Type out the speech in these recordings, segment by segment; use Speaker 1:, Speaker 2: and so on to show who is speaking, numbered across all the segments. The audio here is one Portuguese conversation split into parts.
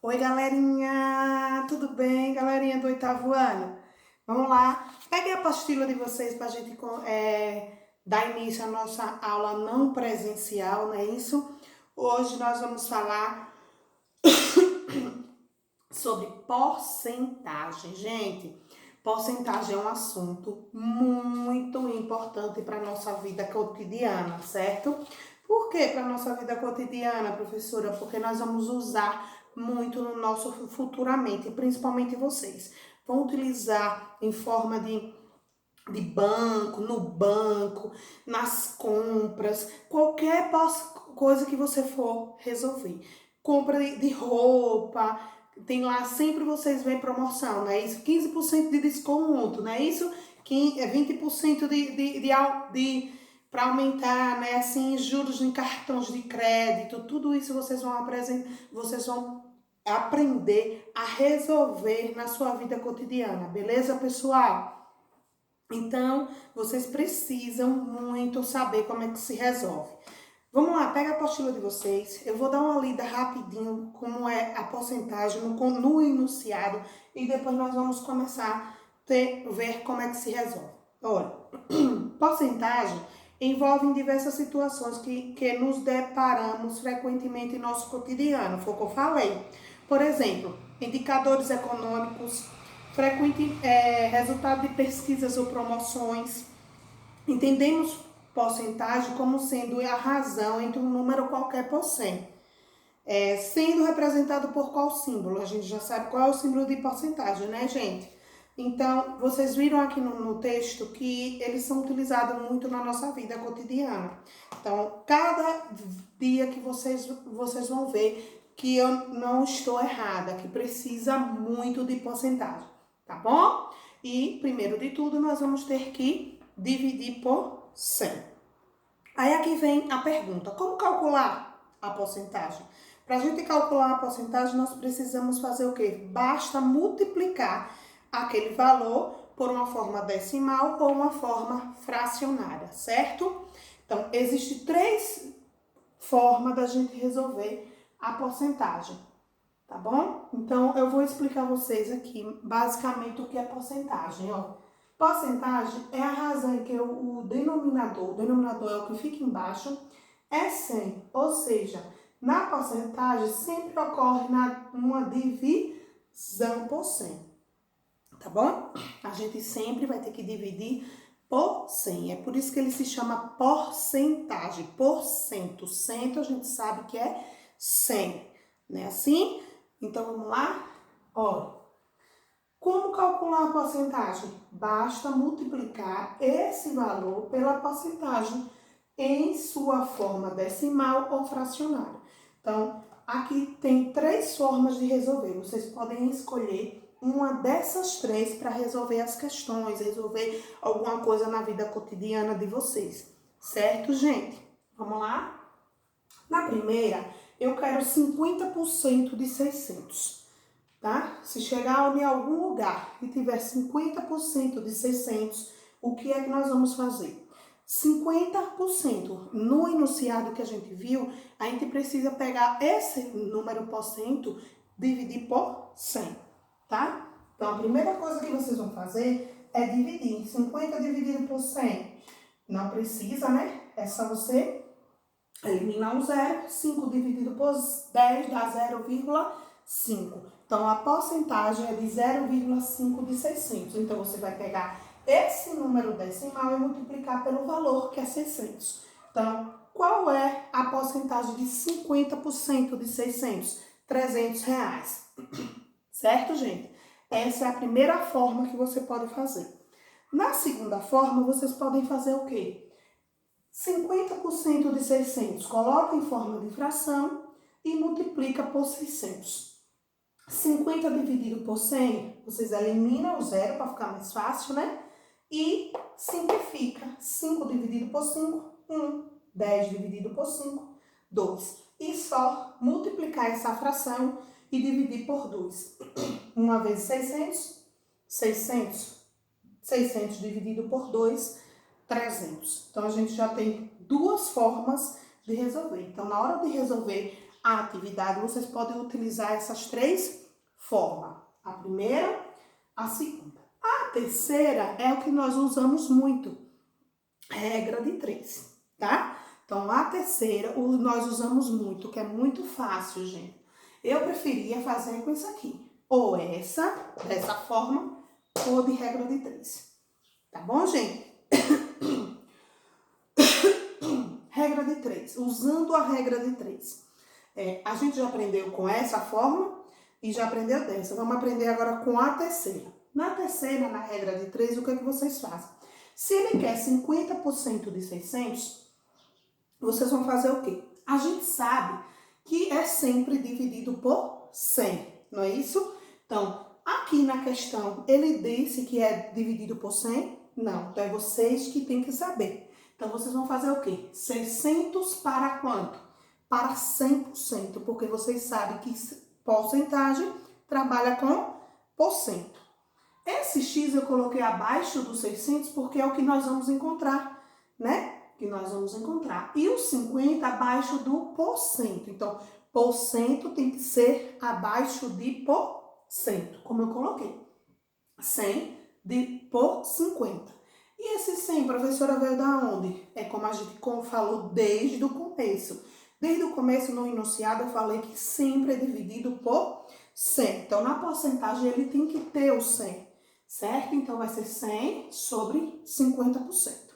Speaker 1: Oi, galerinha! Tudo bem, galerinha do oitavo ano? Vamos lá, peguei a apostila de vocês para a gente dar início à nossa aula não presencial, não é isso? Hoje nós vamos falar sobre porcentagem. Gente, porcentagem é um assunto muito importante para a nossa vida cotidiana, certo? Por que para a nossa vida cotidiana, professora? Porque nós vamos usar muito no nosso futuramente, principalmente vocês. Vão utilizar em forma de banco, no banco, nas compras, qualquer coisa que você for resolver. Compra de roupa, tem lá, sempre vocês veem promoção, não é isso? 15% de desconto, não é isso? 20% para aumentar, né? Assim, juros em cartões de crédito, tudo isso vocês vão aprender a resolver na sua vida cotidiana, beleza, pessoal? Então, vocês precisam muito saber como é que se resolve. Vamos lá, pega a apostila de vocês. Eu vou dar uma lida rapidinho como é a porcentagem no enunciado e depois nós vamos começar a ver como é que se resolve. Olha, porcentagem envolve diversas situações que nos deparamos frequentemente em nosso cotidiano, foi o que eu falei. Por exemplo, indicadores econômicos, resultado de pesquisas ou promoções. Entendemos porcentagem como sendo a razão entre um número qualquer por cento. Sendo representado por qual símbolo? A gente já sabe qual é o símbolo de porcentagem, né, gente? Então, vocês viram aqui no texto que eles são utilizados muito na nossa vida cotidiana. Então, cada dia que vocês vão ver que eu não estou errada, que precisa muito de porcentagem, tá bom? E, primeiro de tudo, nós vamos ter que dividir por 100. Aí aqui vem a pergunta, como calcular a porcentagem? Para a gente calcular a porcentagem, nós precisamos fazer o quê? Basta multiplicar aquele valor por uma forma decimal ou uma forma fracionária, certo? Então, existem 3 formas da gente resolver a porcentagem, tá bom? Então, eu vou explicar a vocês aqui basicamente o que é porcentagem, ó. Porcentagem é a razão em que o denominador é o que fica embaixo, é 100, ou seja, na porcentagem sempre ocorre uma divisão por 100, tá bom? A gente sempre vai ter que dividir por 100, é por isso que ele se chama porcentagem, por cento, cento a gente sabe que é 100, né assim? Então, vamos lá? Olha, como calcular a porcentagem? Basta multiplicar esse valor pela porcentagem em sua forma decimal ou fracionária. Então, aqui tem 3 formas de resolver. Vocês podem escolher uma dessas 3 para resolver as questões, resolver alguma coisa na vida cotidiana de vocês. Certo, gente? Vamos lá? Na primeira, eu quero 50% de 600. Tá? Se chegar em algum lugar e tiver 50% de 600, o que é que nós vamos fazer? 50% no enunciado que a gente viu, a gente precisa pegar esse número por cento, dividir por 100, tá? Então, a primeira coisa que vocês vão fazer é dividir. 50 dividido por 100, não precisa, né? É só você eliminar um zero. 5 dividido por 10 dá 0,5. Então, a porcentagem é de 0,5 de 600. Então, você vai pegar esse número decimal e multiplicar pelo valor, que é 600. Então, qual é a porcentagem de 50% de 600? R$300. Certo, gente? Essa é a primeira forma que você pode fazer. Na segunda forma, vocês podem fazer o quê? 50% de 600, coloca em forma de fração e multiplica por 600. 50 dividido por 100, vocês eliminam o zero para ficar mais fácil, né? E simplifica. 5 dividido por 5, 1. 10 dividido por 5, 2. E só multiplicar essa fração e dividir por 2. 1 vezes 600, 600. 600 dividido por 2, 300. Então, a gente já tem 2 formas de resolver. Então, na hora de resolver a atividade, vocês podem utilizar essas três formas. A primeira, a segunda. A terceira é o que nós usamos muito, regra de 3, tá? Então, a terceira, nós usamos muito, que é muito fácil, gente. Eu preferia fazer com isso aqui. Ou essa, dessa forma, ou de regra de 3. Tá bom, gente? Regra de 3. Usando a regra de 3. A gente já aprendeu com essa forma e já aprendeu dessa. Vamos aprender agora com a terceira. Na terceira, na regra de 3, o que é que vocês fazem? Se ele quer 50% de 600, vocês vão fazer o quê? A gente sabe que é sempre dividido por 100, não é isso? Então, aqui na questão, ele disse que é dividido por 100? Não, então é vocês que têm que saber. Então, vocês vão fazer o quê? 600 para quanto? Para 100%, porque vocês sabem que porcentagem trabalha com porcento. Esse X eu coloquei abaixo dos 600 porque é o que nós vamos encontrar, né? Que nós vamos encontrar. E o 50 abaixo do porcento. Então, porcento tem que ser abaixo de porcento, como eu coloquei. 100 por 50. E esse 100, professora, veio da onde? É como a gente falou desde o começo. Desde o começo, no enunciado, eu falei que sempre é dividido por 100. Então, na porcentagem, ele tem que ter o 100, certo? Então, vai ser 100 sobre 50%.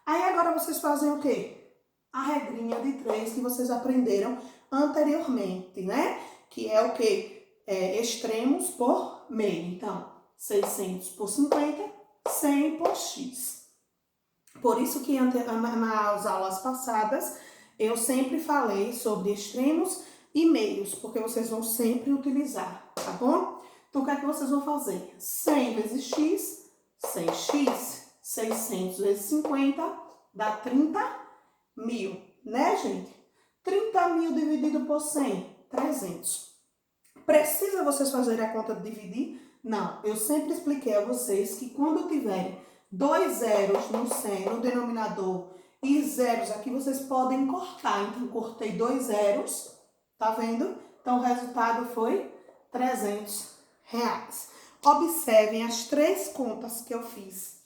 Speaker 1: Aí, agora, vocês fazem o quê? A regrinha de 3 que vocês aprenderam anteriormente, né? Que é o quê? Extremos por meio. Então, 600 por 50, 100 por X. Por isso que nas aulas passadas eu sempre falei sobre extremos e meios, porque vocês vão sempre utilizar, tá bom? Então, o que é que vocês vão fazer? 100 vezes X, 100x, 600 vezes 50, dá 30.000, né, gente? 30.000 dividido por 100, 300. Precisa vocês fazerem a conta de dividir? Não, eu sempre expliquei a vocês que quando tiverem 2 zeros no 100, no denominador, e zeros aqui, vocês podem cortar. Então, cortei 2 zeros, tá vendo? Então, o resultado foi R$300. Observem as 3 contas que eu fiz.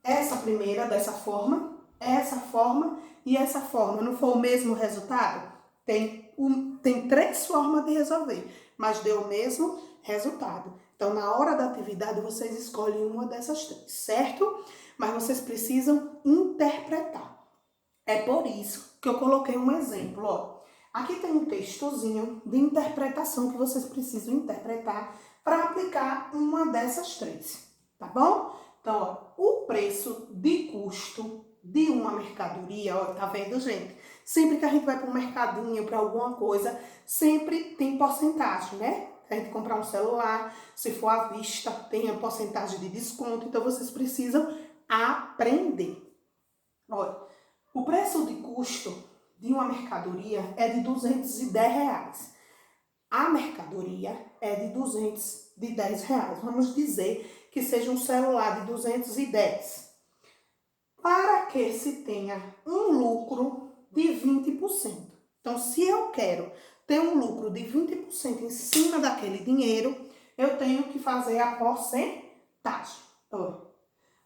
Speaker 1: Essa primeira, dessa forma, essa forma e essa forma. Não foi o mesmo resultado? Tem 3 formas de resolver, mas deu o mesmo resultado. Então, na hora da atividade, vocês escolhem uma dessas 3, certo? Mas vocês precisam interpretar. É por isso que eu coloquei um exemplo, ó. Aqui tem um textozinho de interpretação que vocês precisam interpretar para aplicar uma dessas 3, tá bom? Então, ó, o preço de custo de uma mercadoria, ó, tá vendo, gente? Sempre que a gente vai para um mercadinho, para alguma coisa, sempre tem porcentagem, né? A gente comprar um celular, se for à vista, tem a porcentagem de desconto. Então, vocês precisam aprender. Olha, o preço de custo de uma mercadoria é de R$210. A mercadoria é de R$210. Vamos dizer que seja um celular de 210. Para que se tenha um lucro de 20%. Então, se eu quero ter um lucro de 20% em cima daquele dinheiro, eu tenho que fazer a porcentagem.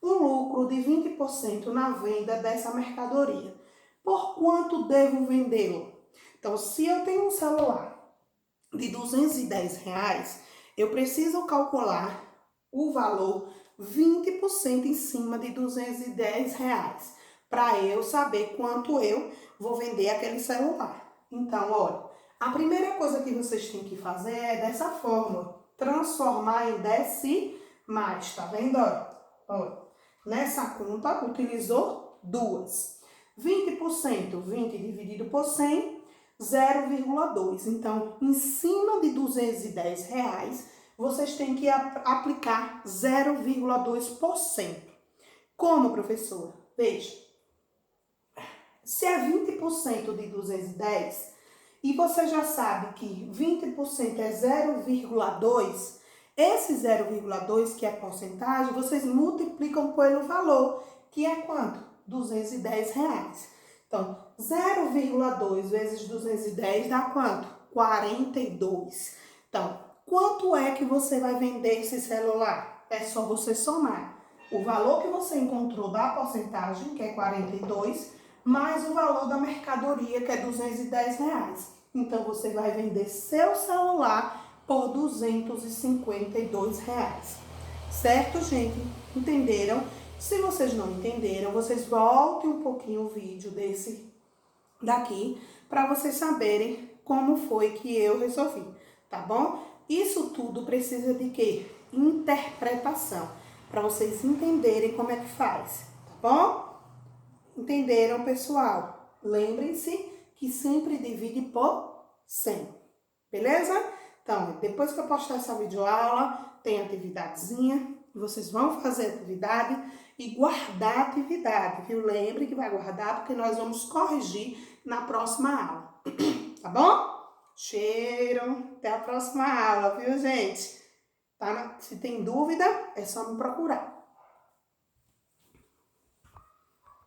Speaker 1: Um lucro de 20% na venda dessa mercadoria. Por quanto devo vendê-lo? Então, se eu tenho um celular de R$210, eu preciso calcular o valor 20% em cima de R$210, para eu saber quanto eu vou vender aquele celular. Então, olha, a primeira coisa que vocês têm que fazer é dessa forma, transformar em decimais, tá vendo? Olha, nessa conta, utilizou 2. 20%, 20 dividido por 100, 0,2. Então, em cima de R$210, vocês têm que aplicar 0,2%. Como, professora? Veja, se é 20% de 210 e você já sabe que 20% é 0,2, esse 0,2, que é porcentagem, vocês multiplicam pelo valor, que é quanto? R$210. Então, 0,2 vezes 210 dá quanto? 42. Então, quanto é que você vai vender esse celular? É só você somar o valor que você encontrou da porcentagem, que é 42, mais o valor da mercadoria, que é R$ 210. Então, você vai vender seu celular por R$ 252. Certo, gente? Entenderam? Se vocês não entenderam, vocês voltem um pouquinho o vídeo daqui para vocês saberem como foi que eu resolvi, tá bom? Isso tudo precisa de quê? Interpretação, para vocês entenderem como é que faz, tá bom? Entenderam, pessoal? Lembrem-se que sempre divide por 100, beleza? Então, depois que eu postar essa videoaula, tem atividadezinha, vocês vão fazer a atividade e guardar a atividade, viu? Lembre que vai guardar porque nós vamos corrigir na próxima aula, tá bom? Cheiro, até a próxima aula, viu, gente? Tá? Se tem dúvida, é só me procurar.